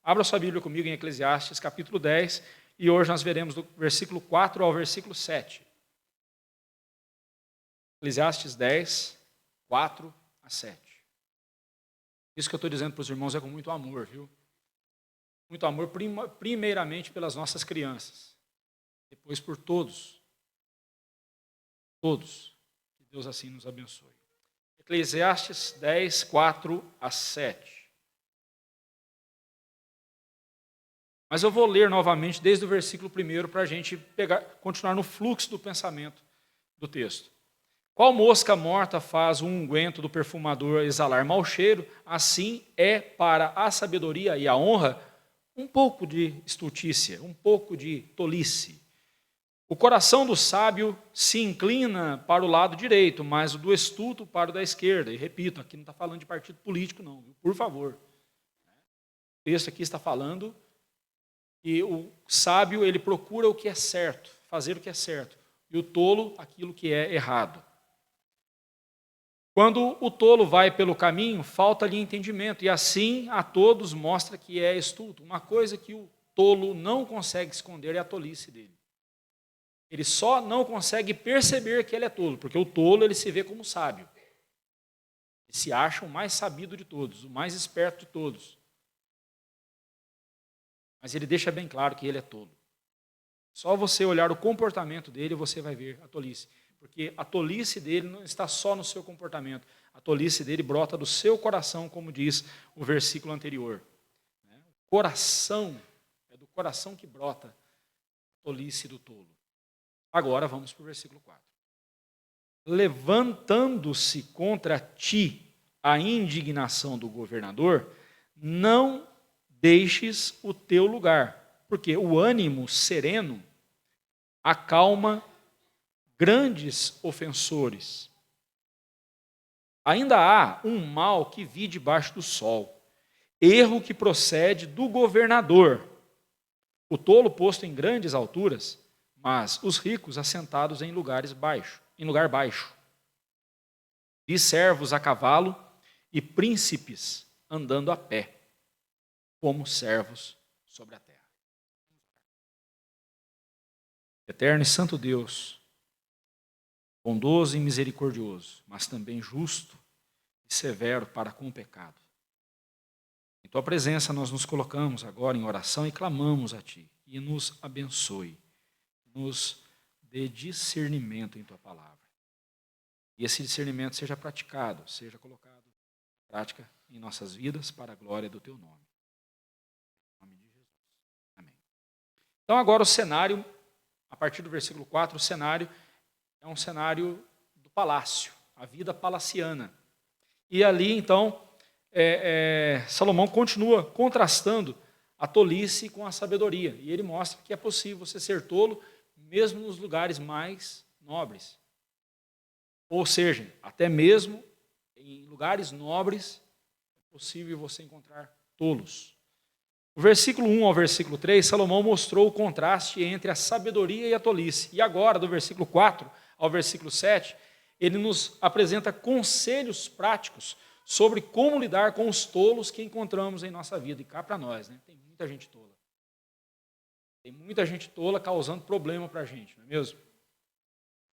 Abra sua Bíblia comigo em Eclesiastes, capítulo 10, e hoje nós veremos do versículo 4 ao versículo 7. Eclesiastes 10, 4 a 7. Isso que eu estou dizendo para os irmãos é com muito amor, viu? Muito amor, primeiramente pelas nossas crianças, depois por todos. Todos. Que Deus assim nos abençoe. Eclesiastes 10, 4 a 7. Mas eu vou ler novamente desde o versículo 1 para a gente continuar no fluxo do pensamento do texto. Qual mosca morta faz o unguento do perfumador exalar mau cheiro, assim é para a sabedoria e a honra um pouco de estultícia, um pouco de tolice. O coração do sábio se inclina para o lado direito, mas o do estulto para o da esquerda. E repito, aqui não está falando de partido político não, por favor. O texto aqui está falando que o sábio ele procura o que é certo, fazer o que é certo, e o tolo aquilo que é errado. Quando o tolo vai pelo caminho, falta-lhe entendimento, e assim a todos mostra que é estulto. Uma coisa que o tolo não consegue esconder é a tolice dele. Ele só não consegue perceber que ele é tolo, porque o tolo ele se vê como sábio. Ele se acha o mais sabido de todos, o mais esperto de todos. Mas ele deixa bem claro que ele é tolo. Só você olhar o comportamento dele, você vai ver a tolice. Porque a tolice dele não está só no seu comportamento. A tolice dele brota do seu coração, como diz o versículo anterior. O coração, é do coração que brota a tolice do tolo. Agora vamos para o versículo 4. Levantando-se contra ti a indignação do governador, não deixes o teu lugar, porque o ânimo sereno acalma grandes ofensores. Ainda há um mal que vi debaixo do sol, erro que procede do governador, o tolo posto em grandes alturas, mas os ricos assentados em lugar baixo. Vi servos a cavalo e príncipes andando a pé, como servos sobre a terra. Eterno e santo Deus, bondoso e misericordioso, mas também justo e severo para com o pecado. Em tua presença nós nos colocamos agora em oração e clamamos a ti, e nos abençoe, nos dê discernimento em tua palavra. E esse discernimento seja praticado, seja colocado em prática em nossas vidas para a glória do teu nome. Em nome de Jesus. Amém. Então agora o cenário, a partir do versículo 4, o cenário é um cenário do palácio, a vida palaciana. E ali, então, Salomão continua contrastando a tolice com a sabedoria. E ele mostra que é possível você ser tolo mesmo nos lugares mais nobres. Ou seja, até mesmo em lugares nobres é possível você encontrar tolos. Do versículo 1 ao versículo 3, Salomão mostrou o contraste entre a sabedoria e a tolice. E agora, do versículo 4 ao versículo 7, ele nos apresenta conselhos práticos sobre como lidar com os tolos que encontramos em nossa vida. E cá para nós, né? Tem muita gente tola. Tem muita gente tola causando problema para a gente, não é mesmo?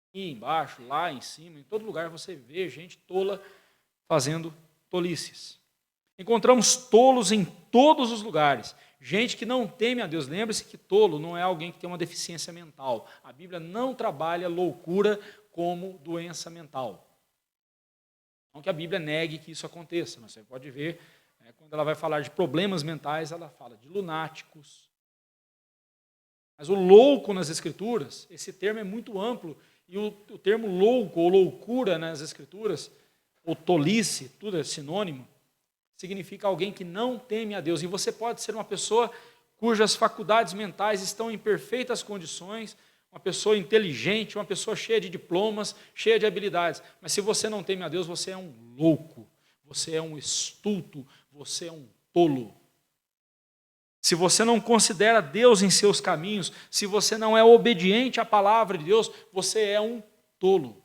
Aqui embaixo, lá em cima, em todo lugar você vê gente tola fazendo tolices. Encontramos tolos em todos os lugares. Gente que não teme a Deus. Lembre-se que tolo não é alguém que tem uma deficiência mental. A Bíblia não trabalha loucura como doença mental. Não que a Bíblia negue que isso aconteça, mas você pode ver, quando ela vai falar de problemas mentais, ela fala de lunáticos. Mas o louco nas Escrituras, esse termo é muito amplo, e o termo louco ou loucura nas Escrituras, ou tolice, tudo é sinônimo, significa alguém que não teme a Deus. E você pode ser uma pessoa cujas faculdades mentais estão em perfeitas condições, uma pessoa inteligente, uma pessoa cheia de diplomas, cheia de habilidades. Mas se você não teme a Deus, você é um louco, você é um estulto, você é um tolo. Se você não considera Deus em seus caminhos, se você não é obediente à palavra de Deus, você é um tolo.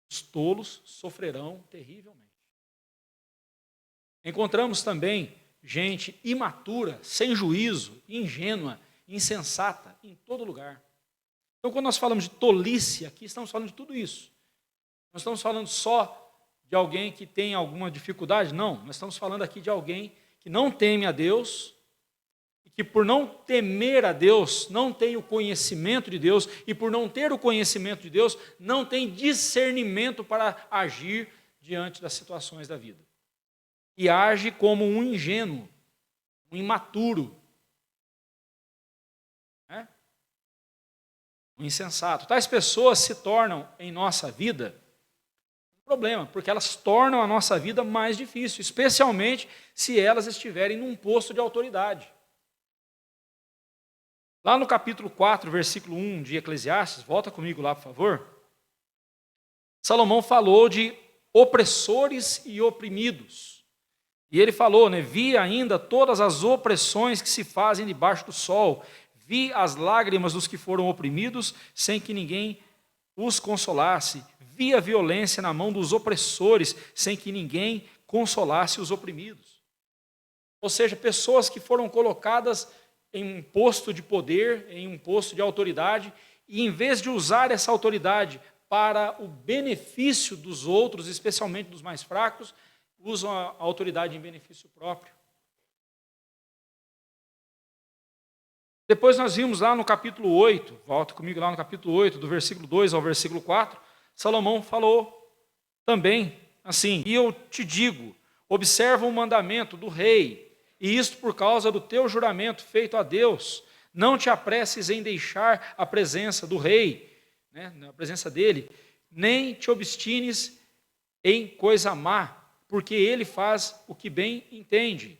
Os tolos sofrerão terrivelmente. Encontramos também gente imatura, sem juízo, ingênua, insensata, em todo lugar. Então, quando nós falamos de tolice aqui, estamos falando de tudo isso. Nós estamos falando só de alguém que tem alguma dificuldade? Não, nós estamos falando aqui de alguém que não teme a Deus, e que por não temer a Deus, não tem o conhecimento de Deus, e por não ter o conhecimento de Deus, não tem discernimento para agir diante das situações da vida. E age como um ingênuo, um imaturo, né? Um insensato. Tais pessoas se tornam em nossa vida um problema, porque elas tornam a nossa vida mais difícil, especialmente se elas estiverem num posto de autoridade. Lá no capítulo 4, versículo 1 de Eclesiastes, volta comigo lá, por favor. Salomão falou de opressores e oprimidos. E ele falou, né, vi ainda todas as opressões que se fazem debaixo do sol, vi as lágrimas dos que foram oprimidos, sem que ninguém os consolasse, vi a violência na mão dos opressores, sem que ninguém consolasse os oprimidos. Ou seja, pessoas que foram colocadas em um posto de poder, em um posto de autoridade, e em vez de usar essa autoridade para o benefício dos outros, especialmente dos mais fracos, usam a autoridade em benefício próprio. Depois nós vimos lá no capítulo 8, volta comigo lá no capítulo 8, do versículo 2 ao versículo 4, Salomão falou também assim, e eu te digo, observa o mandamento do rei, e isto por causa do teu juramento feito a Deus, não te apresses em deixar a presença do rei, né, a presença dele, nem te obstines em coisa má, porque ele faz o que bem entende.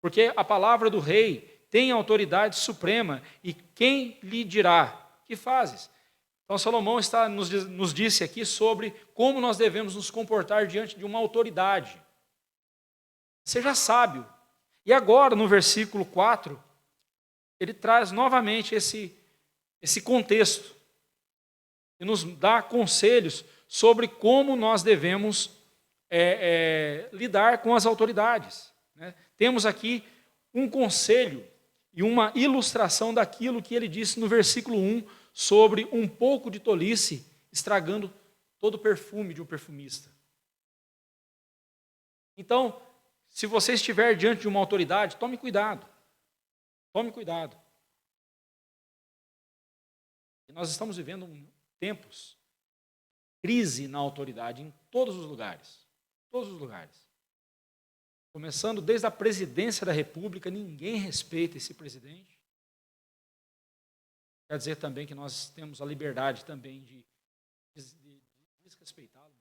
Porque a palavra do rei tem autoridade suprema, e quem lhe dirá, que fazes? Então Salomão nos disse aqui sobre como nós devemos nos comportar diante de uma autoridade. Seja sábio. E agora, no versículo 4, ele traz novamente esse contexto, e nos dá conselhos sobre como nós devemos lidar com as autoridades, né? Temos aqui um conselho e uma ilustração daquilo que ele disse no versículo 1 sobre um pouco de tolice estragando todo o perfume de um perfumista. Então, se você estiver diante de uma autoridade, tome cuidado. Tome cuidado. E nós estamos vivendo tempos de crise na autoridade em todos os lugares. Todos os lugares. Começando desde a presidência da República, ninguém respeita esse presidente. Quer dizer também que nós temos a liberdade também de desrespeitá-lo.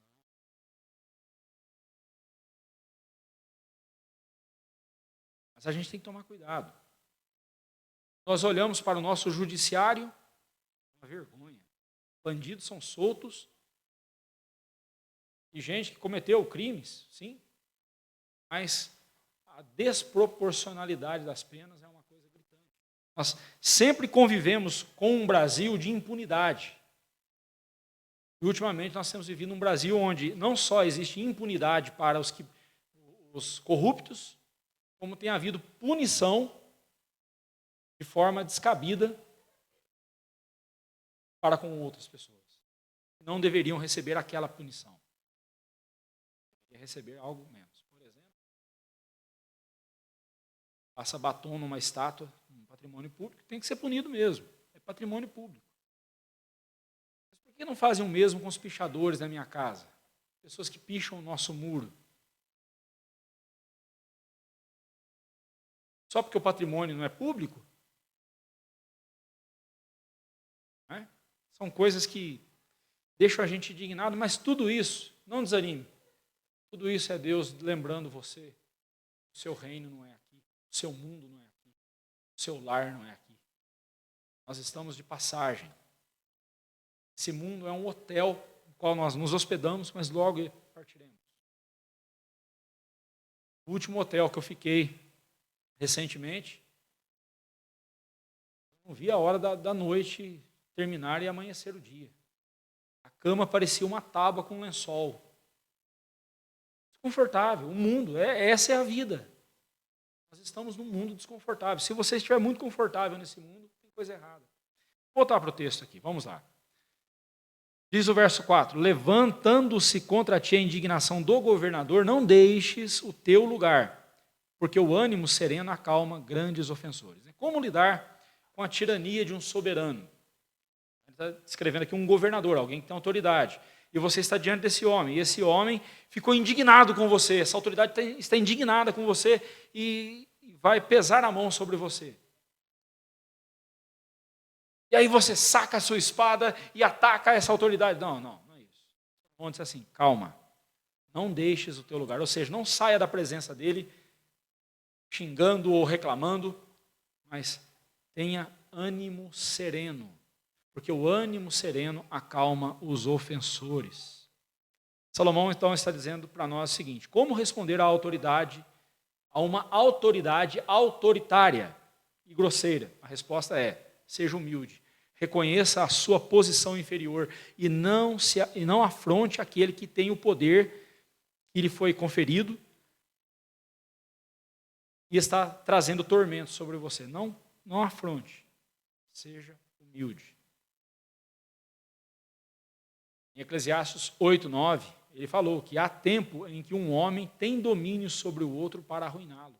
Mas a gente tem que tomar cuidado. Nós olhamos para o nosso judiciário, uma vergonha. Bandidos são soltos, e gente que cometeu crimes, sim, mas a desproporcionalidade das penas é uma coisa gritante. Nós sempre convivemos com um Brasil de impunidade. E ultimamente nós temos vivido um Brasil onde não só existe impunidade para os corruptos, como tem havido punição de forma descabida para com outras pessoas. Não deveriam receber aquela punição. Deveriam receber algo menos. Por exemplo, passa batom numa estátua, num patrimônio público, tem que ser punido mesmo. É patrimônio público. Mas por que não fazem o mesmo com os pichadores da minha casa? Pessoas que picham o nosso muro. Só porque o patrimônio não é público? Né? São coisas que deixam a gente indignado, mas tudo isso, não desanime. Tudo isso é Deus lembrando você, o seu reino não é aqui, o seu mundo não é aqui, o seu lar não é aqui. Nós estamos de passagem. Esse mundo é um hotel no qual nós nos hospedamos, mas logo partiremos. O último hotel que eu fiquei recentemente, não vi a hora da noite terminar e amanhecer o dia. A cama parecia uma tábua com lençol. Confortável. O mundo, essa é a vida. Nós estamos num mundo desconfortável. Se você estiver muito confortável nesse mundo, tem coisa errada. Vou voltar para o texto aqui, vamos lá. Diz o verso 4, levantando-se contra ti a indignação do governador, não deixes o teu lugar, porque o ânimo sereno acalma grandes ofensores. Como lidar com a tirania de um soberano? Ele está descrevendo aqui um governador, alguém que tem autoridade. E você está diante desse homem, e esse homem ficou indignado com você, essa autoridade está indignada com você e vai pesar a mão sobre você. E aí você saca a sua espada e ataca essa autoridade. Não é isso. Vamos dizer assim, calma, não deixes o teu lugar, ou seja, não saia da presença dele xingando ou reclamando, mas tenha ânimo sereno, porque o ânimo sereno acalma os ofensores. Salomão, então, está dizendo para nós o seguinte, como responder a uma autoridade autoritária e grosseira? A resposta é, seja humilde, reconheça a sua posição inferior e não afronte aquele que tem o poder que lhe foi conferido e está trazendo tormento sobre você. Não afronte, seja humilde. Em Eclesiastes 8:9, ele falou que há tempo em que um homem tem domínio sobre o outro para arruiná-lo.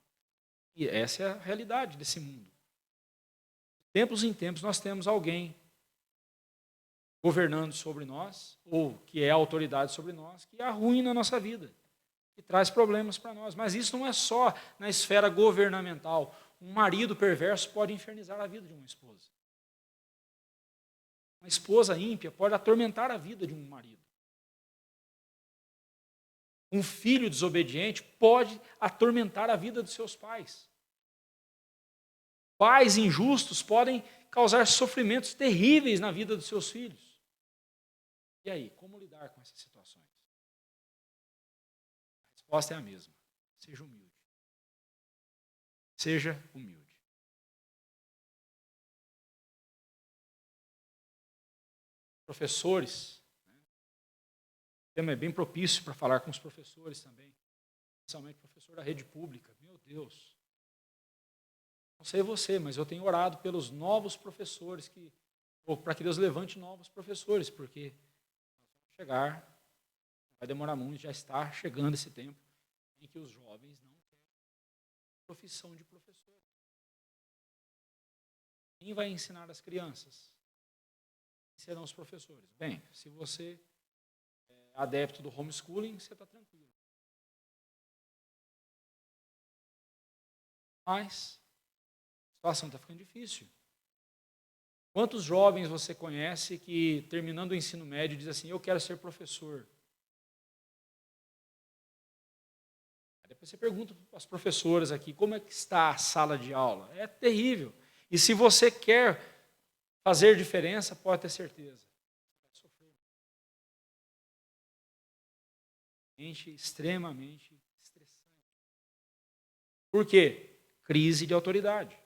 E essa é a realidade desse mundo. De tempos em tempos nós temos alguém governando sobre nós, ou que é autoridade sobre nós, que arruina a nossa vida, que traz problemas para nós. Mas isso não é só na esfera governamental. Um marido perverso pode infernizar a vida de uma esposa. Uma esposa ímpia pode atormentar a vida de um marido. Um filho desobediente pode atormentar a vida dos seus pais. Pais injustos podem causar sofrimentos terríveis na vida dos seus filhos. E aí, como lidar com essas situações? A resposta é a mesma. Seja humilde. Seja humilde. Professores, o tema é bem propício para falar com os professores também, especialmente professor da rede pública. Meu Deus, não sei você, mas eu tenho orado pelos novos professores, ou para que Deus levante novos professores, porque nós vamos chegar, vai demorar muito, já está chegando esse tempo em que os jovens não querem profissão de professor. Quem vai ensinar as crianças? Serão os professores. Bem, se você é adepto do homeschooling, você está tranquilo. Mas a situação está ficando difícil. Quantos jovens você conhece que, terminando o ensino médio, diz assim, eu quero ser professor? Aí depois você pergunta às professoras aqui, como é que está a sala de aula? É terrível. E se você quer fazer diferença, pode ter certeza. Vai sofrer. Extremamente estressante. Por quê? Crise de autoridade.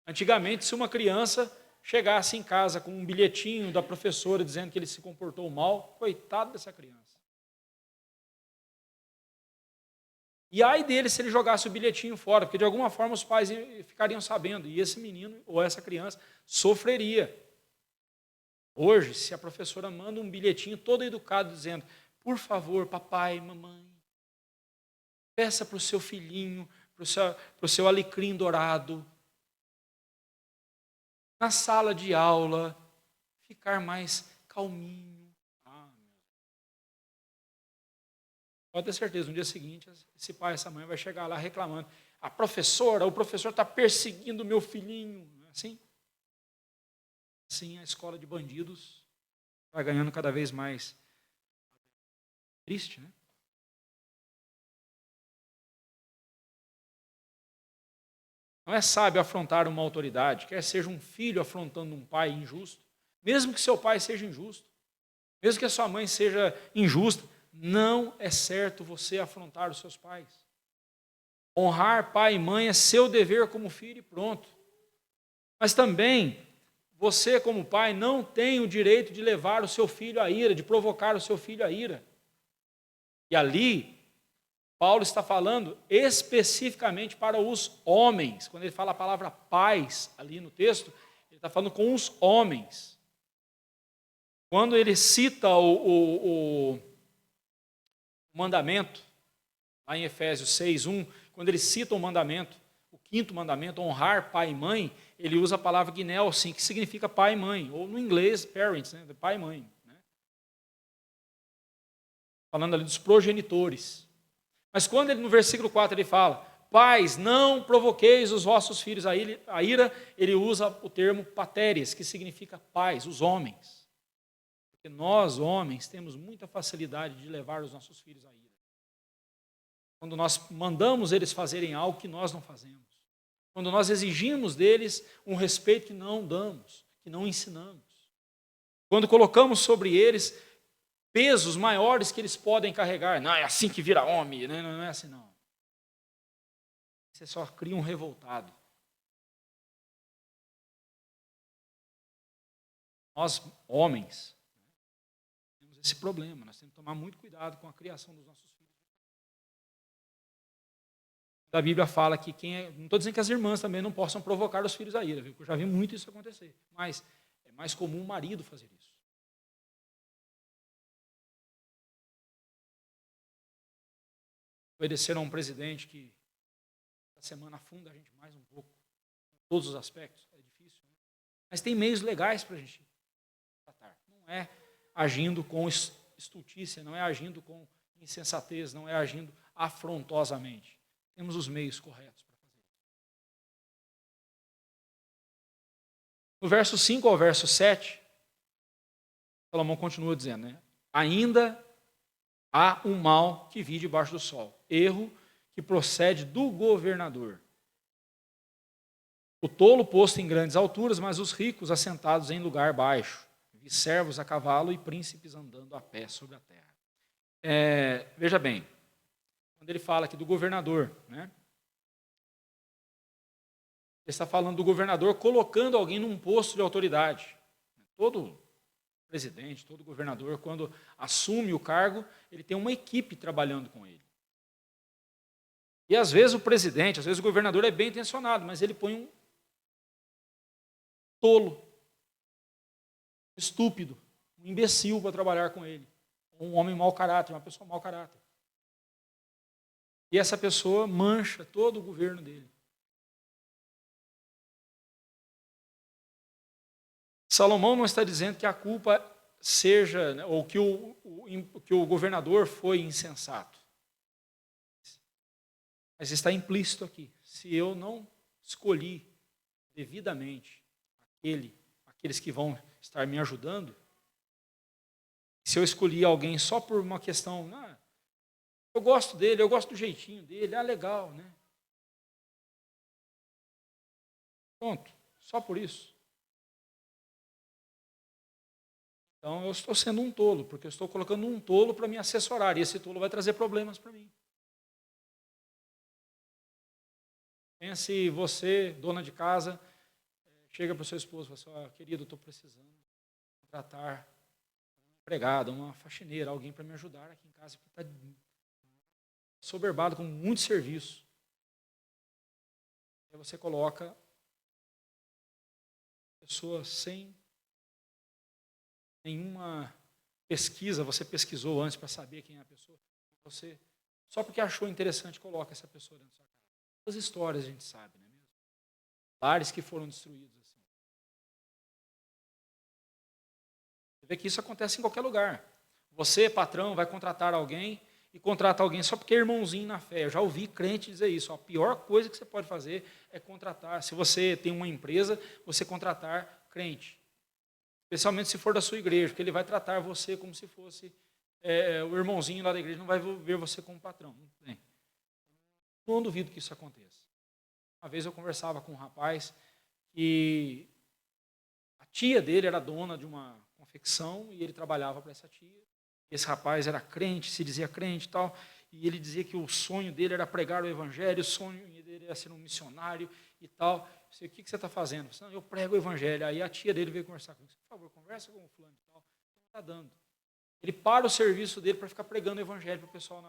Antigamente, se uma criança chegasse em casa com um bilhetinho da professora dizendo que ele se comportou mal, coitado dessa criança. E ai dele se ele jogasse o bilhetinho fora, porque de alguma forma os pais ficariam sabendo, e esse menino ou essa criança sofreria. Hoje, se a professora manda um bilhetinho todo educado dizendo, por favor, papai, mamãe, peça para o seu filhinho, para o seu alecrim dourado, na sala de aula, ficar mais calminho. Pode ter certeza, no dia seguinte, esse pai, essa mãe vai chegar lá reclamando. O professor está perseguindo o meu filhinho. Não é assim? Assim, a escola de bandidos vai ganhando cada vez mais. Triste, né? Não é sábio afrontar uma autoridade, quer seja um filho afrontando um pai injusto, mesmo que seu pai seja injusto, mesmo que a sua mãe seja injusta, não é certo você afrontar os seus pais. Honrar pai e mãe é seu dever como filho e pronto. Mas também, você como pai não tem o direito de levar o seu filho à ira, de provocar o seu filho à ira. E ali, Paulo está falando especificamente para os homens. Quando ele fala a palavra pais ali no texto, ele está falando com os homens. Quando ele cita o mandamento, lá em Efésios 6:1, quando ele cita o mandamento, o quinto mandamento, honrar pai e mãe, ele usa a palavra gnelsin, que significa pai e mãe, ou no inglês, parents, né, pai e mãe. Né? Falando ali dos progenitores. Mas quando ele, no versículo 4, ele fala, pais, não provoqueis os vossos filhos a ira, ele usa o termo pateres, que significa pais, os homens. Porque nós, homens, temos muita facilidade de levar os nossos filhos à ira. Quando nós mandamos eles fazerem algo que nós não fazemos. Quando nós exigimos deles um respeito que não damos, que não ensinamos. Quando colocamos sobre eles pesos maiores que eles podem carregar. Não, é assim que vira homem. Não é assim, não. Você só cria um revoltado. Nós, homens, temos esse problema. Nós temos que tomar muito cuidado com a criação dos nossos filhos. A Bíblia fala que não estou dizendo que as irmãs também não possam provocar os filhos à ira, viu? Eu já vi muito isso acontecer. Mas é mais comum o marido fazer isso. Obedecer a um presidente que a semana afunda a gente mais um pouco, em todos os aspectos, é difícil, né? Mas tem meios legais para a gente tratar. Não é agindo com estultícia, não é agindo com insensatez, não é agindo afrontosamente. Temos os meios corretos para fazer isso. No verso 5 ao verso 7, Salomão continua dizendo, né? Ainda há um mal que vi debaixo do sol, erro que procede do governador. O tolo posto em grandes alturas, mas os ricos assentados em lugar baixo. Vi servos a cavalo e príncipes andando a pé sobre a terra. Veja bem, quando ele fala aqui do governador, né? Ele está falando do governador colocando alguém num posto de autoridade. Todo presidente, todo governador, quando assume o cargo, ele tem uma equipe trabalhando com ele. E às vezes o presidente, às vezes o governador é bem intencionado, mas ele põe um tolo, estúpido, um imbecil para trabalhar com ele. Um homem mau caráter, uma pessoa mau caráter. E essa pessoa mancha todo o governo dele. Salomão não está dizendo que a culpa seja, né, ou que o governador foi insensato. Mas está implícito aqui. Se eu não escolhi devidamente aqueles que vão estar me ajudando, se eu escolhi alguém só por uma questão, eu gosto dele, eu gosto do jeitinho dele, legal, né? Pronto, só por isso. Então eu estou sendo um tolo, porque eu estou colocando um tolo para me assessorar, e esse tolo vai trazer problemas para mim. Pense você, dona de casa, chega para o seu esposo e fala assim, querido, eu estou precisando contratar uma empregada, uma faxineira, alguém para me ajudar aqui em casa, porque está soberbado com muito serviço. Aí você coloca a pessoa sem nenhuma pesquisa, você pesquisou antes para saber quem é a pessoa, você, só porque achou interessante, coloca essa pessoa dentro da sua casa. As histórias a gente sabe, não é mesmo? Lares que foram destruídos assim. Você vê que isso acontece em qualquer lugar. Você, patrão, vai contratar alguém e contrata alguém só porque é irmãozinho na fé. Eu já ouvi crente dizer isso. A pior coisa que você pode fazer é contratar. Se você tem uma empresa, você contratar crente. Especialmente se for da sua igreja, porque ele vai tratar você como se fosse o irmãozinho lá da igreja, não vai ver você como patrão. Bem, não duvido que isso aconteça. Uma vez eu conversava com um rapaz e a tia dele era dona de uma confecção e ele trabalhava para essa tia. Esse rapaz era crente, se dizia crente e tal, e ele dizia que o sonho dele era pregar o evangelho, o sonho dele era ser um missionário e tal. Eu disse, o que você está fazendo? Eu disse, eu prego o evangelho. Aí a tia dele veio conversar comigo. Por favor, conversa com o fulano e tal. Não está dando. Ele para o serviço dele para ficar pregando o evangelho para o pessoal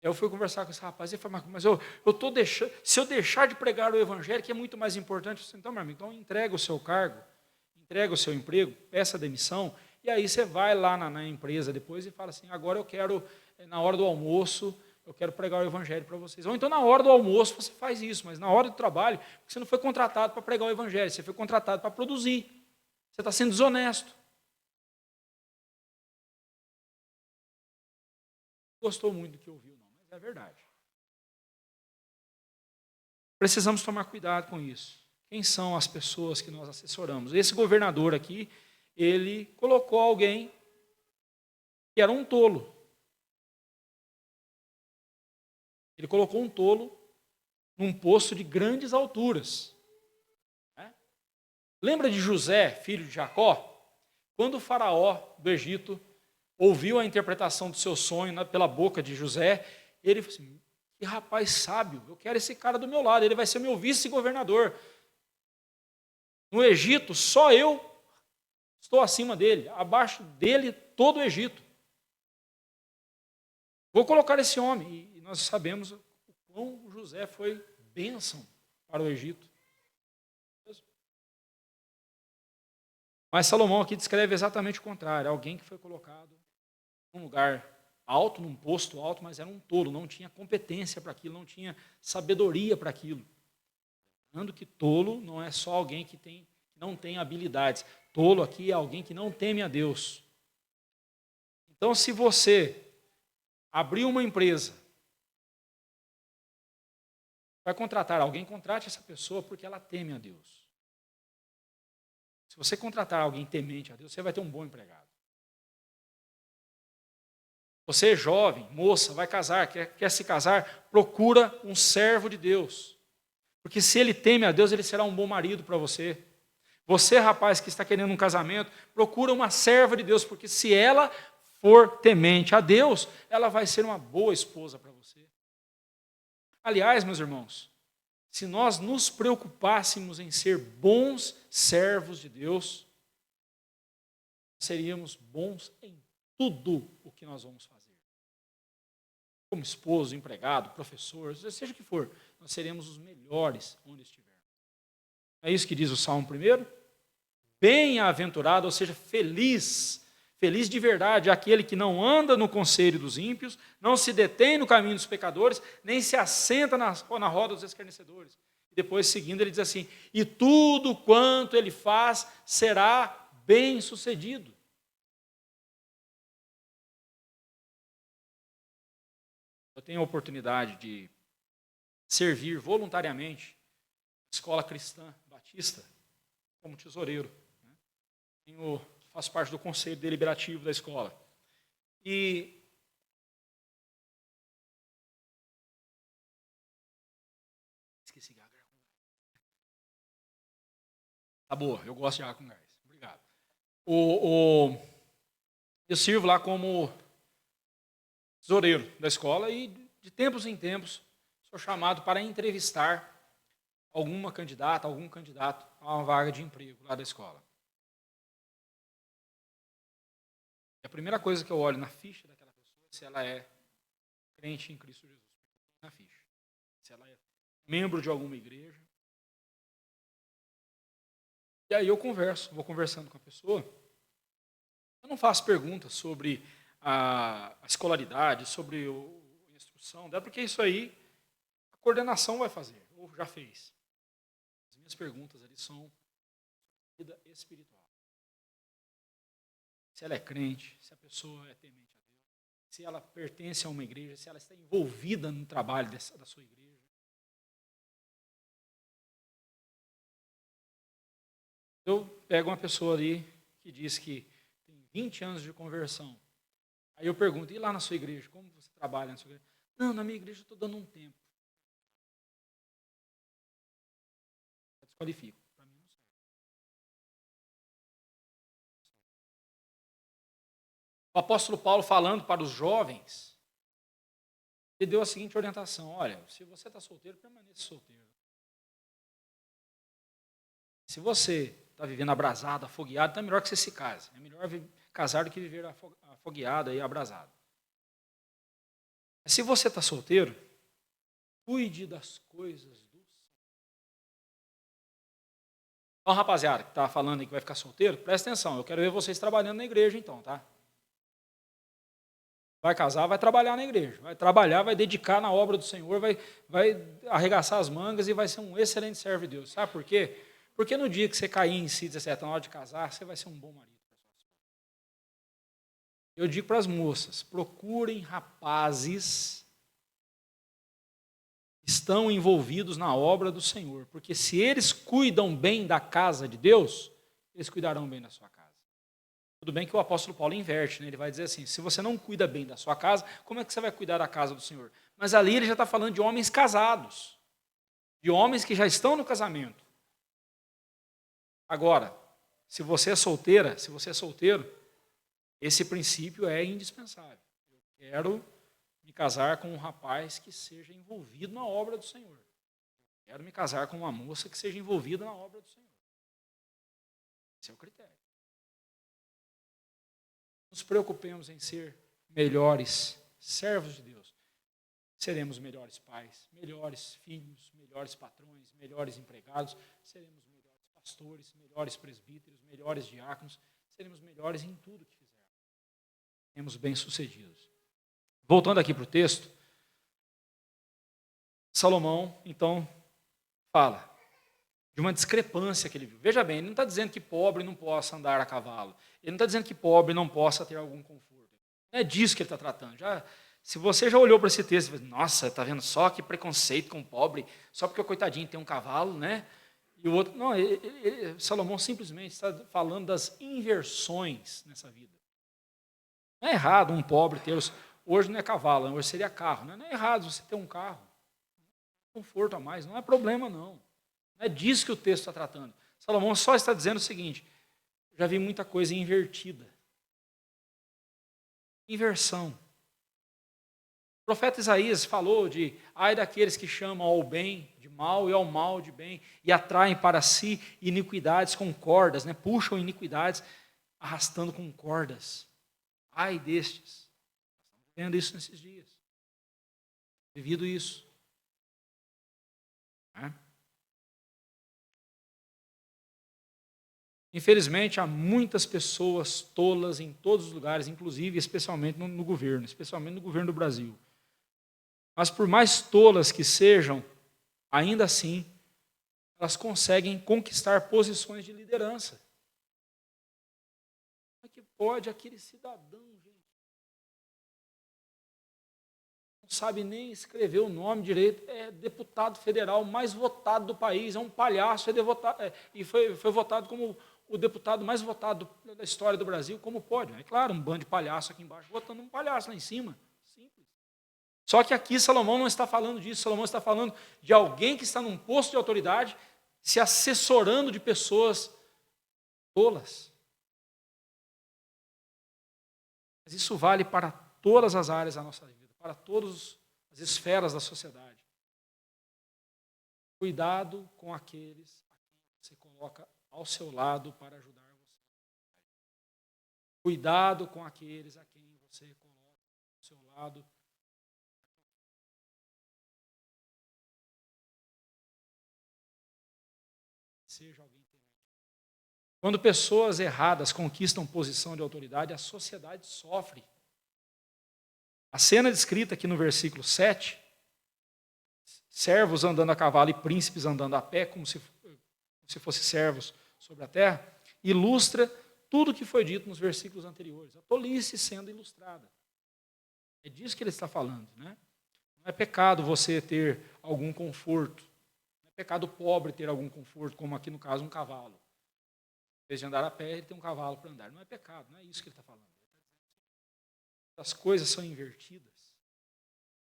Eu fui conversar com esse rapaz e ele falou, mas eu estou deixando, se eu deixar de pregar o evangelho, que é muito mais importante, eu disse, então, meu amigo, então entrega o seu cargo, entrega o seu emprego, peça demissão, e aí você vai lá na empresa depois e fala assim, agora eu quero, na hora do almoço, eu quero pregar o evangelho para vocês. Ou então na hora do almoço você faz isso, mas na hora do trabalho, você não foi contratado para pregar o evangelho, você foi contratado para produzir. Você está sendo desonesto. Gostou muito do que ouviu, não, mas é verdade. Precisamos tomar cuidado com isso. Quem são as pessoas que nós assessoramos? Esse governador aqui, ele colocou alguém que era um tolo. Ele colocou um tolo num posto de grandes alturas. Lembra de José, filho de Jacó? Quando o faraó do Egito ouviu a interpretação do seu sonho pela boca de José, ele falou assim, que rapaz sábio, eu quero esse cara do meu lado, ele vai ser meu vice-governador. No Egito, só eu estou acima dele, abaixo dele todo o Egito. Vou colocar esse homem, e nós sabemos o quão José foi bênção para o Egito. Mas Salomão aqui descreve exatamente o contrário, alguém que foi colocado num lugar alto, num posto alto, mas era um tolo, não tinha competência para aquilo, não tinha sabedoria para aquilo. Lembrando que tolo não é só alguém que não tem habilidades. Tolo aqui é alguém que não teme a Deus. Então, se você abrir uma empresa, vai contratar alguém, contrate essa pessoa porque ela teme a Deus. Se você contratar alguém temente a Deus, você vai ter um bom empregado. Você é jovem, moça, vai casar, quer se casar, procura um servo de Deus. Porque se ele teme a Deus, ele será um bom marido para você. Você, rapaz, que está querendo um casamento, procura uma serva de Deus, porque se ela for temente a Deus, ela vai ser uma boa esposa para você. Aliás, meus irmãos, se nós nos preocupássemos em ser bons servos de Deus, seríamos bons em tudo o que nós vamos fazer. Como esposo, empregado, professor, seja o que for, nós seremos os melhores onde estivermos. É isso que diz o Salmo 1? Bem-aventurado, ou seja, feliz, feliz de verdade, aquele que não anda no conselho dos ímpios, não se detém no caminho dos pecadores, nem se assenta na roda dos escarnecedores. E depois, seguindo, ele diz assim, e tudo quanto ele faz será bem sucedido. Eu tenho a oportunidade de servir voluntariamente na escola cristã batista como tesoureiro. Faço parte do conselho deliberativo da escola. E esqueci de água. Tá boa, eu gosto de água com gás. Obrigado. Eu sirvo lá como tesoureiro da escola e, de tempos em tempos, sou chamado para entrevistar alguma candidata, algum candidato a uma vaga de emprego lá da escola. E a primeira coisa que eu olho na ficha daquela pessoa é se ela é crente em Cristo Jesus. Na ficha. Se ela é membro de alguma igreja. E aí eu vou conversando com a pessoa. Eu não faço perguntas sobre a escolaridade, sobre a instrução dela, porque isso aí a coordenação vai fazer, ou já fez. As minhas perguntas ali são vida espiritual. Se ela é crente, se a pessoa é temente a Deus, se ela pertence a uma igreja, se ela está envolvida no trabalho da sua igreja. Eu pego uma pessoa ali que diz que tem 20 anos de conversão. Aí eu pergunto, e lá na sua igreja, como você trabalha na sua igreja? Não, na minha igreja eu estou dando um tempo. Eu desqualifico. Para mim não serve. O apóstolo Paulo, falando para os jovens, ele deu a seguinte orientação, olha, se você está solteiro, permaneça solteiro. Se você está vivendo abrasado, afogueado, então é melhor que você se case. É melhor casar do que viver afogueado e abrasado. Mas se você está solteiro, cuide das coisas do céu. Então, rapaziada, que está falando aí que vai ficar solteiro, presta atenção, eu quero ver vocês trabalhando na igreja então, tá? Vai casar, vai trabalhar na igreja, vai trabalhar, vai dedicar na obra do Senhor, vai arregaçar as mangas e vai ser um excelente servo de Deus. Sabe por quê? Porque no dia que você cair em si, 17, na hora de casar, você vai ser um bom marido. Eu digo para as moças, procurem rapazes que estão envolvidos na obra do Senhor, porque se eles cuidam bem da casa de Deus, eles cuidarão bem da sua casa. Tudo bem que o apóstolo Paulo inverte, né? Ele vai dizer assim, se você não cuida bem da sua casa, como é que você vai cuidar da casa do Senhor? Mas ali ele já está falando de homens casados, de homens que já estão no casamento. Agora, se você é solteira, se você é solteiro, esse princípio é indispensável. Eu quero me casar com um rapaz que seja envolvido na obra do Senhor. Eu quero me casar com uma moça que seja envolvida na obra do Senhor. Esse é o critério. Nos preocupemos em ser melhores servos de Deus. Seremos melhores pais, melhores filhos, melhores patrões, melhores empregados, seremos melhores pastores, melhores presbíteros, melhores diáconos, seremos melhores em tudo que fizermos. Seremos bem-sucedidos. Voltando aqui para o texto, Salomão, então, fala de uma discrepância que ele viu. Veja bem, ele não está dizendo que pobre não possa andar a cavalo. Ele não está dizendo que pobre não possa ter algum conforto. Não é disso que ele está tratando. Se você já olhou para esse texto, você fala, nossa, está vendo só que preconceito com o pobre, só porque o coitadinho tem um cavalo, né? E o outro... Não, Salomão simplesmente está falando das inversões nessa vida. Não é errado um pobre ter... Hoje não é cavalo, hoje seria carro. Não é errado você ter um carro. Conforto a mais, não é problema não. Não é disso que o texto está tratando. Salomão só está dizendo o seguinte, já vi muita coisa invertida. Inversão. O profeta Isaías falou de, ai daqueles que chamam ao bem de mal e ao mal de bem, e atraem para si iniquidades com cordas, né? Puxam iniquidades, arrastando com cordas. Ai destes. Estamos vendo isso nesses dias. Vivido isso. Infelizmente, há muitas pessoas tolas em todos os lugares, inclusive, especialmente no governo, especialmente no governo do Brasil. Mas por mais tolas que sejam, ainda assim, elas conseguem conquistar posições de liderança. Como é que pode aquele cidadão, gente? Não sabe nem escrever o nome direito, é deputado federal mais votado do país, é um palhaço, e foi votado como o deputado mais votado da história do Brasil, como pode? É claro, um bando de palhaço aqui embaixo, votando um palhaço lá em cima. Simples. Só que aqui Salomão não está falando disso, Salomão está falando de alguém que está num posto de autoridade, se assessorando de pessoas tolas. Mas isso vale para todas as áreas da nossa vida, para todas as esferas da sociedade. Cuidado com aqueles a quem você coloca ao seu lado para ajudar você. Cuidado com aqueles a quem você coloca ao seu lado. Seja alguém temente. Quando pessoas erradas conquistam posição de autoridade, a sociedade sofre. A cena descrita aqui no versículo 7, servos andando a cavalo e príncipes andando a pé, como se fossem servos sobre a terra, ilustra tudo o que foi dito nos versículos anteriores. A tolice sendo ilustrada. É disso que ele está falando, né? Não é pecado você ter algum conforto. Não é pecado pobre ter algum conforto, como aqui no caso um cavalo. Em vez de andar a pé, ele tem um cavalo para andar. Não é pecado, não é isso que ele está falando. As coisas são invertidas.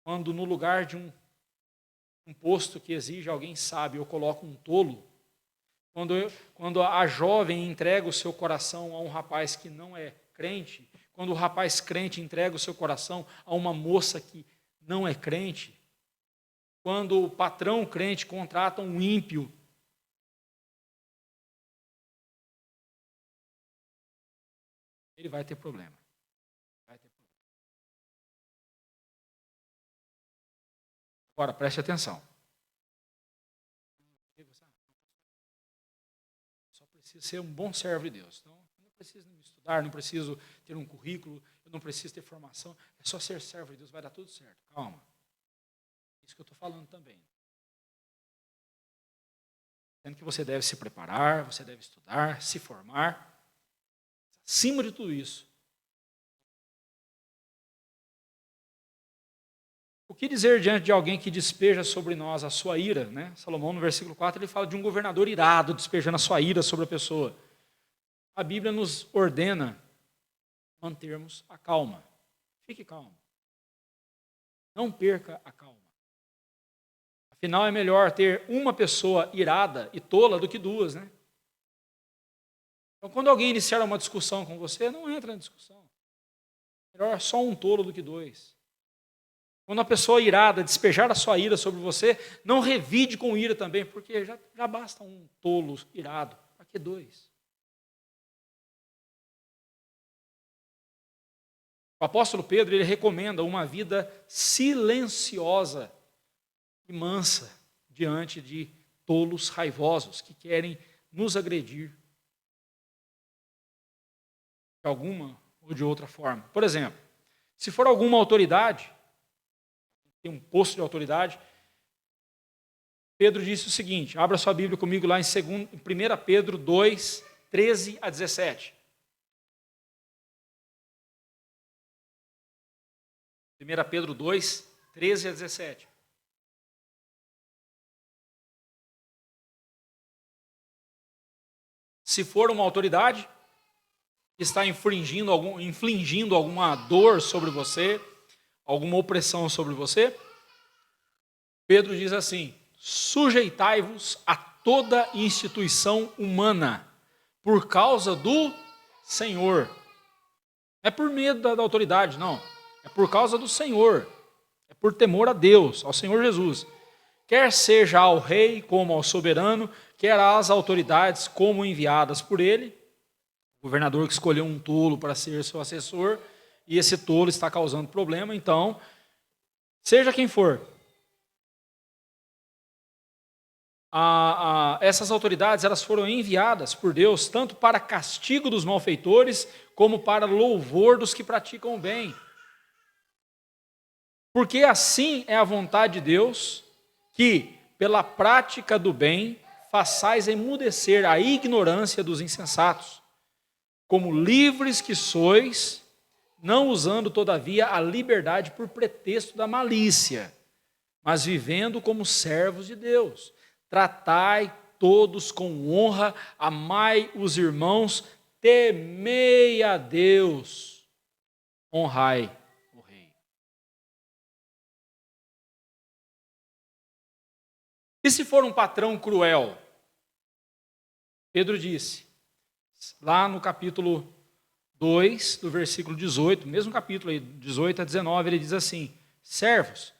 Quando no lugar de um posto que exige alguém sábio, eu coloco um tolo. Quando a jovem entrega o seu coração a um rapaz que não é crente, quando o rapaz crente entrega o seu coração a uma moça que não é crente, quando o patrão crente contrata um ímpio, ele vai ter problema. Vai ter problema. Agora, preste atenção. Só preciso ser um bom servo de Deus. Então, eu não preciso estudar, não preciso ter um currículo, eu não preciso ter formação. É só ser servo de Deus, vai dar tudo certo. Calma. É isso que eu estou falando também. Sendo que você deve se preparar, você deve estudar, se formar. Acima de tudo isso, o que dizer diante de alguém que despeja sobre nós a sua ira? Né? Salomão, no versículo 4, ele fala de um governador irado despejando a sua ira sobre a pessoa. A Bíblia nos ordena mantermos a calma. Fique calmo. Não perca a calma. Afinal, é melhor ter uma pessoa irada e tola do que duas, né? Então, quando alguém iniciar uma discussão com você, não entra na discussão. Melhor só um tolo do que dois. Quando a pessoa irada despejar a sua ira sobre você, não revide com ira também, porque já basta um tolo irado. Para que dois? O apóstolo Pedro, ele recomenda uma vida silenciosa e mansa diante de tolos raivosos que querem nos agredir de alguma ou de outra forma. Por exemplo, se for alguma autoridade, tem um posto de autoridade, Pedro disse o seguinte, abra sua Bíblia comigo lá em 1 Pedro 2, 13 a 17. 1 Pedro 2, 13 a 17. Se for uma autoridade que está infligindo alguma dor sobre você, alguma opressão sobre você, Pedro diz assim, sujeitai-vos a toda instituição humana, por causa do Senhor. Não é por medo da autoridade, não. É por causa do Senhor. É por temor a Deus, ao Senhor Jesus. Quer seja ao rei como ao soberano, quer às autoridades como enviadas por ele. O governador que escolheu um tolo para ser seu assessor, e esse tolo está causando problema, então, seja quem for, essas autoridades elas foram enviadas por Deus tanto para castigo dos malfeitores, como para louvor dos que praticam o bem. Porque assim é a vontade de Deus, que, pela prática do bem, façais emudecer a ignorância dos insensatos, como livres que sois, não usando, todavia, a liberdade por pretexto da malícia, mas vivendo como servos de Deus. Tratai todos com honra, amai os irmãos, temei a Deus, honrai o rei. E se for um patrão cruel? Pedro disse, lá no capítulo 2, do versículo 18, mesmo capítulo aí, 18 a 19, ele diz assim, servos,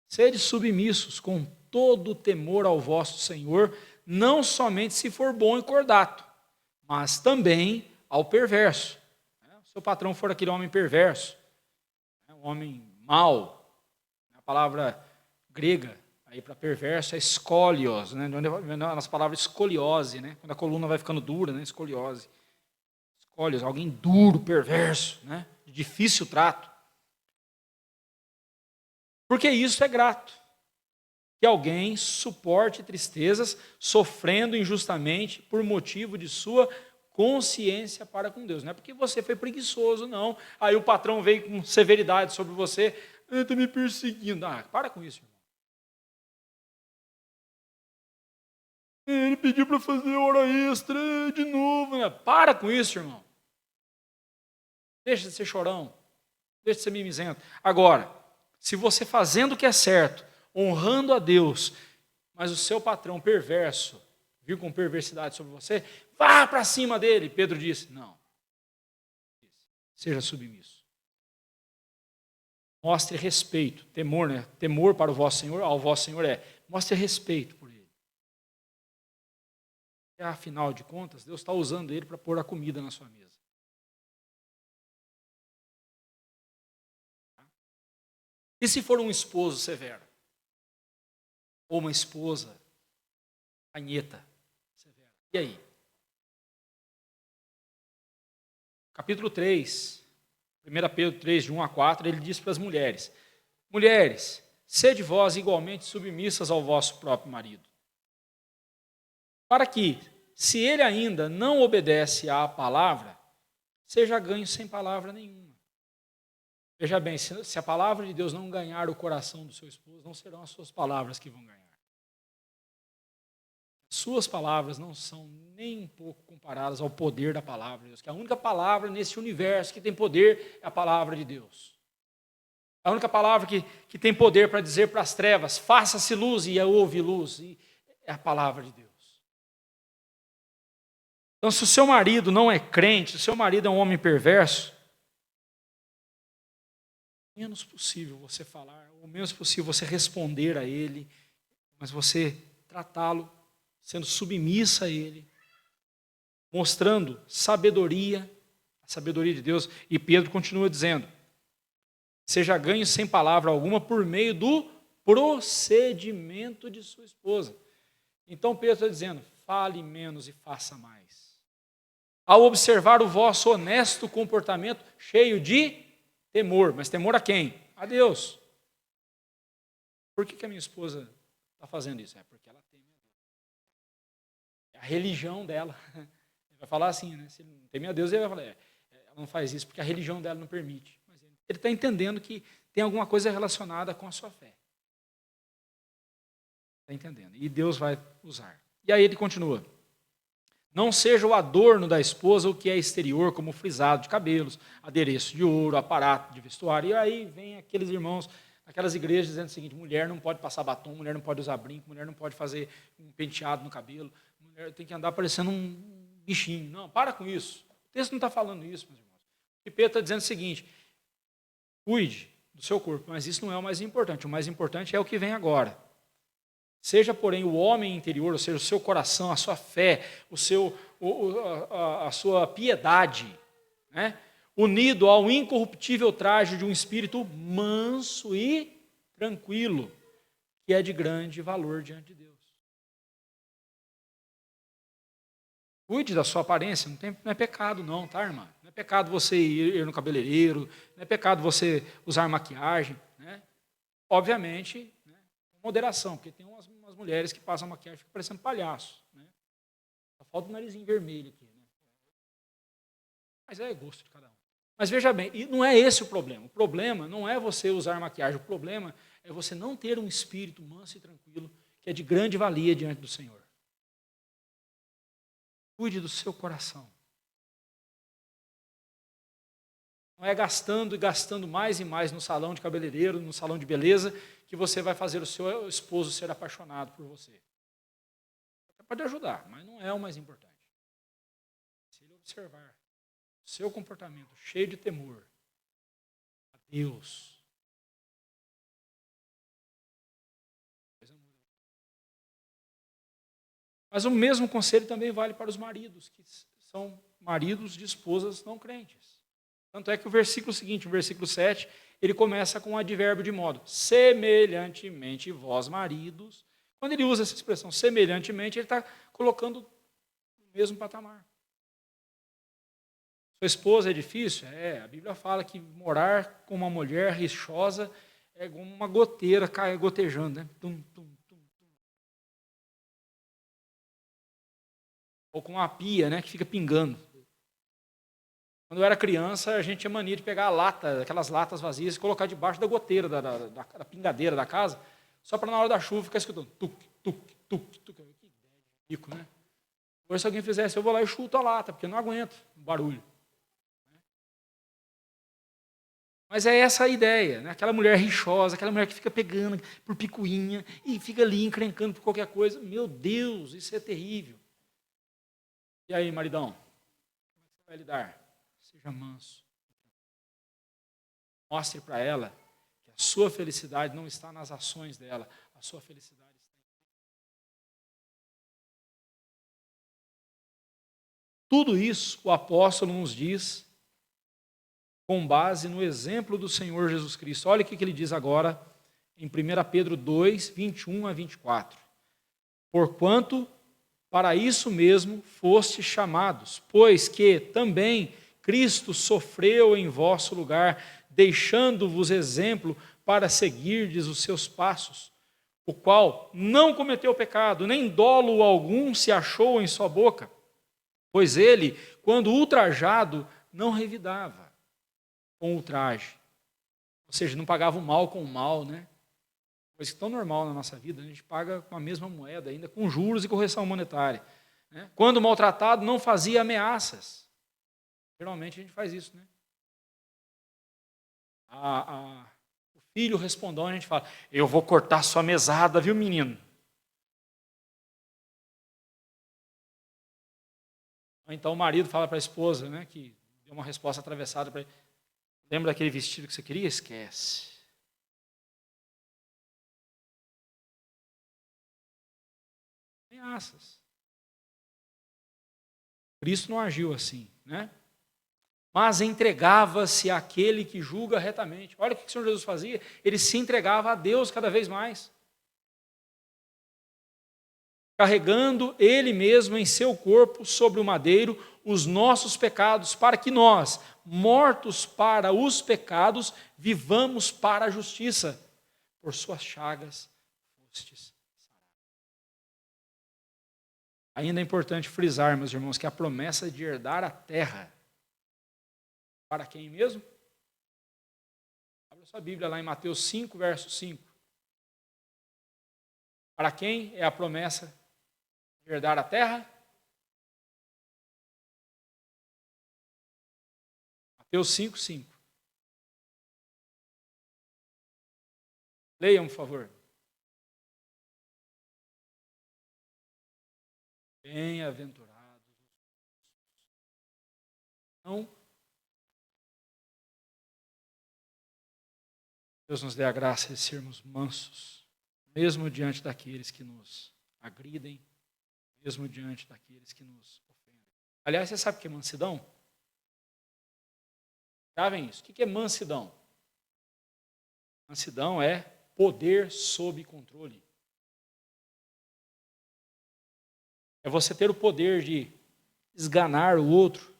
sede submissos com todo temor ao vosso Senhor, não somente se for bom e cordato, mas também ao perverso. Se o seu patrão for aquele homem perverso, um homem mau, a palavra grega aí para perverso é escolios, né? Nas palavras escoliose, né? Quando a coluna vai ficando dura, né? Escoliose. Escolios, alguém duro, perverso, né? De difícil trato. Porque isso é grato. Que alguém suporte tristezas, sofrendo injustamente por motivo de sua consciência para com Deus. Não é porque você foi preguiçoso, não. Aí o patrão veio com severidade sobre você, está me perseguindo. Para com isso, irmão. Ele pediu para fazer hora extra de novo. Né? Para com isso, irmão. Deixa de ser chorão. Deixa de ser mimizento. Agora, se você fazendo o que é certo, honrando a Deus, mas o seu patrão perverso vir com perversidade sobre você, vá para cima dele. Pedro disse, não. Seja submisso. Mostre respeito, temor, né? Temor para o vosso Senhor, ao vosso Senhor mostre respeito por ele. E, afinal de contas, Deus está usando ele para pôr a comida na sua mesa. E se for um esposo severo? Ou uma esposa canheta severa? E aí? Capítulo 3, 1 Pedro 3, de 1 a 4, ele diz para as mulheres: mulheres, sede vós igualmente submissas ao vosso próprio marido, para que, se ele ainda não obedece à palavra, seja ganho sem palavra nenhuma. Veja bem, se a palavra de Deus não ganhar o coração do seu esposo, não serão as suas palavras que vão ganhar. Suas palavras não são nem um pouco comparadas ao poder da palavra de Deus, que a única palavra nesse universo que tem poder é a palavra de Deus. A única palavra que tem poder para dizer para as trevas, faça-se luz, e houve luz, e é a palavra de Deus. Então, se o seu marido não é crente, se o seu marido é um homem perverso, o menos possível você falar, o menos possível você responder a ele, mas você tratá-lo sendo submissa a ele, mostrando sabedoria, a sabedoria de Deus. E Pedro continua dizendo: seja ganho sem palavra alguma por meio do procedimento de sua esposa. Então Pedro está dizendo: fale menos e faça mais. Ao observar o vosso honesto comportamento cheio de temor. Mas temor a quem? A Deus. Por que a minha esposa está fazendo isso? É porque ela teme a Deus. É a religião dela. Ele vai falar assim, né? Se ele não teme a Deus, ele vai falar: ela não faz isso porque a religião dela não permite. Mas ele está entendendo que tem alguma coisa relacionada com a sua fé. Está entendendo? E Deus vai usar. E aí ele continua: não seja o adorno da esposa o que é exterior, como frisado de cabelos, adereço de ouro, aparato de vestuário. E aí vem aqueles irmãos, aquelas igrejas dizendo o seguinte: mulher não pode passar batom, mulher não pode usar brinco, mulher não pode fazer um penteado no cabelo, mulher tem que andar parecendo um bichinho. Não, para com isso. O texto não está falando isso, meus irmãos. E Pedro está dizendo o seguinte: cuide do seu corpo, mas isso não é o mais importante. O mais importante é o que vem agora. Seja, porém, o homem interior, ou seja, o seu coração, a sua fé, a sua piedade, né, unido ao incorruptível traje de um espírito manso e tranquilo, que é de grande valor diante de Deus. Cuide da sua aparência, não é pecado não, tá, irmã? Não é pecado você ir no cabeleireiro, não é pecado você usar maquiagem, né? Obviamente, com moderação, porque tem umas mulheres que passam maquiagem e ficam parecendo palhaço, né? Só falta o narizinho vermelho aqui, né? Mas é gosto de cada um. Mas veja bem, e não é esse o problema. O problema não é você usar maquiagem, o problema é você não ter um espírito manso e tranquilo, que é de grande valia diante do Senhor. Cuide do seu coração. Não é gastando e gastando mais e mais no salão de cabeleireiro, no salão de beleza, que você vai fazer o seu esposo ser apaixonado por você. Pode ajudar, mas não é o mais importante. Se ele observar o seu comportamento cheio de temor a Deus, mas o mesmo conselho também vale para os maridos, que são maridos de esposas não crentes. Tanto é que o versículo seguinte, o versículo 7, ele começa com um advérbio de modo: semelhantemente vós maridos. Quando ele usa essa expressão semelhantemente, ele está colocando no mesmo patamar. Sua esposa é difícil? A Bíblia fala que morar com uma mulher rixosa é como uma goteira gotejando, né? Tum, tum, tum, tum. Ou com uma pia, né, que fica pingando. Quando eu era criança, a gente tinha mania de pegar a lata, aquelas latas vazias, e colocar debaixo da goteira, da pingadeira da casa, só para na hora da chuva ficar escutando tuc, tuc, tuc, tuc. Que ideia de rico, né? Agora, se alguém fizesse, eu vou lá e chuto a lata, porque eu não aguento o barulho. Mas é essa a ideia, né? Aquela mulher rixosa, aquela mulher que fica pegando por picuinha e fica ali encrencando por qualquer coisa. Meu Deus, isso é terrível. E aí, maridão? Como é que você vai lidar? Seja manso. Mostre para ela que a sua felicidade não está nas ações dela, a sua felicidade está em Deus. Tudo isso o apóstolo nos diz com base no exemplo do Senhor Jesus Cristo. Olha o que ele diz agora em 1 Pedro 2, 21 a 24. Porquanto para isso mesmo foste chamados, pois que também Cristo sofreu em vosso lugar, deixando-vos exemplo para seguirdes os seus passos, o qual não cometeu pecado, nem dolo algum se achou em sua boca, pois ele, quando ultrajado, não revidava com ultraje. Ou seja, não pagava o mal com o mal, né? Coisa tão normal na nossa vida, a gente paga com a mesma moeda, ainda com juros e correção monetária. Né? Quando maltratado, não fazia ameaças. Geralmente a gente faz isso, né? O filho respondão, a gente fala, eu vou cortar sua mesada, viu, menino? Ou então o marido fala para a esposa, né, que deu uma resposta atravessada para ele, lembra daquele vestido que você queria? Esquece. Ameaças. Cristo não agiu assim, né? Mas entregava-se àquele que julga retamente. Olha o que o Senhor Jesus fazia. Ele se entregava a Deus cada vez mais. Carregando Ele mesmo em seu corpo sobre o madeiro os nossos pecados, para que nós, mortos para os pecados, vivamos para a justiça. Por suas chagas fostes sarados. Ainda é importante frisar, meus irmãos, que a promessa de herdar a terra, para quem mesmo? Abra sua Bíblia lá em Mateus 5, verso 5. Para quem é a promessa de herdar a terra? Mateus 5, 5. Leiam, por favor. Bem-aventurados. Não. Deus nos dê a graça de sermos mansos, mesmo diante daqueles que nos agridem, mesmo diante daqueles que nos ofendem. Aliás, você sabe o que é mansidão? Sabem isso? O que é mansidão? Mansidão é poder sob controle. É você ter o poder de esganar o outro.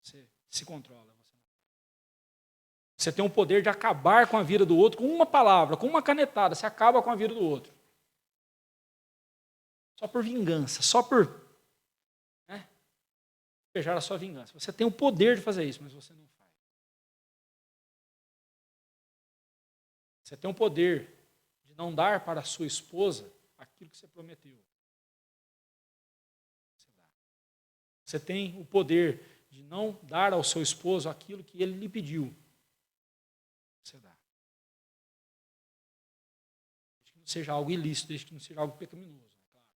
Você se controla. Você tem o poder de acabar com a vida do outro com uma palavra, com uma canetada. Você acaba com a vida do outro. Só por vingança, só por despejar a sua vingança. Você tem o poder de fazer isso, mas você não faz. Você tem o poder de não dar para a sua esposa aquilo que você prometeu. Você tem o poder de não dar ao seu esposo aquilo que ele lhe pediu. Você dá. Desde que não seja algo ilícito, desde que não seja algo pecaminoso. É claro.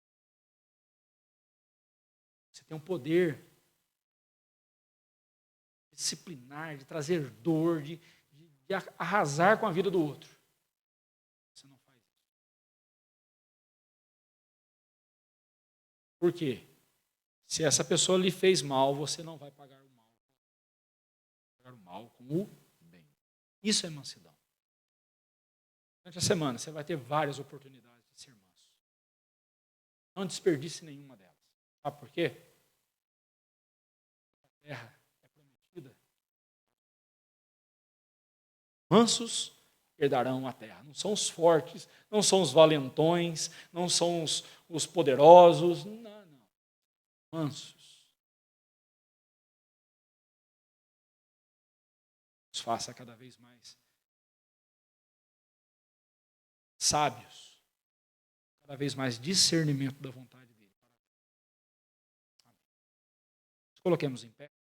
Você tem o poder de disciplinar, de trazer dor, de arrasar com a vida do outro. Você não faz isso. Por quê? Se essa pessoa lhe fez mal, você não vai pagar o mal. Pagar o mal com o bem. Isso é mansidão. Durante a semana, você vai ter várias oportunidades de ser manso. Não desperdice nenhuma delas. Sabe por quê? A terra é prometida. Mansos herdarão a terra. Não são os fortes, não são os valentões, não são os poderosos. Não. Mansos. Nos faça cada vez mais sábios, cada vez mais discernimento da vontade dele. Coloquemos em pé.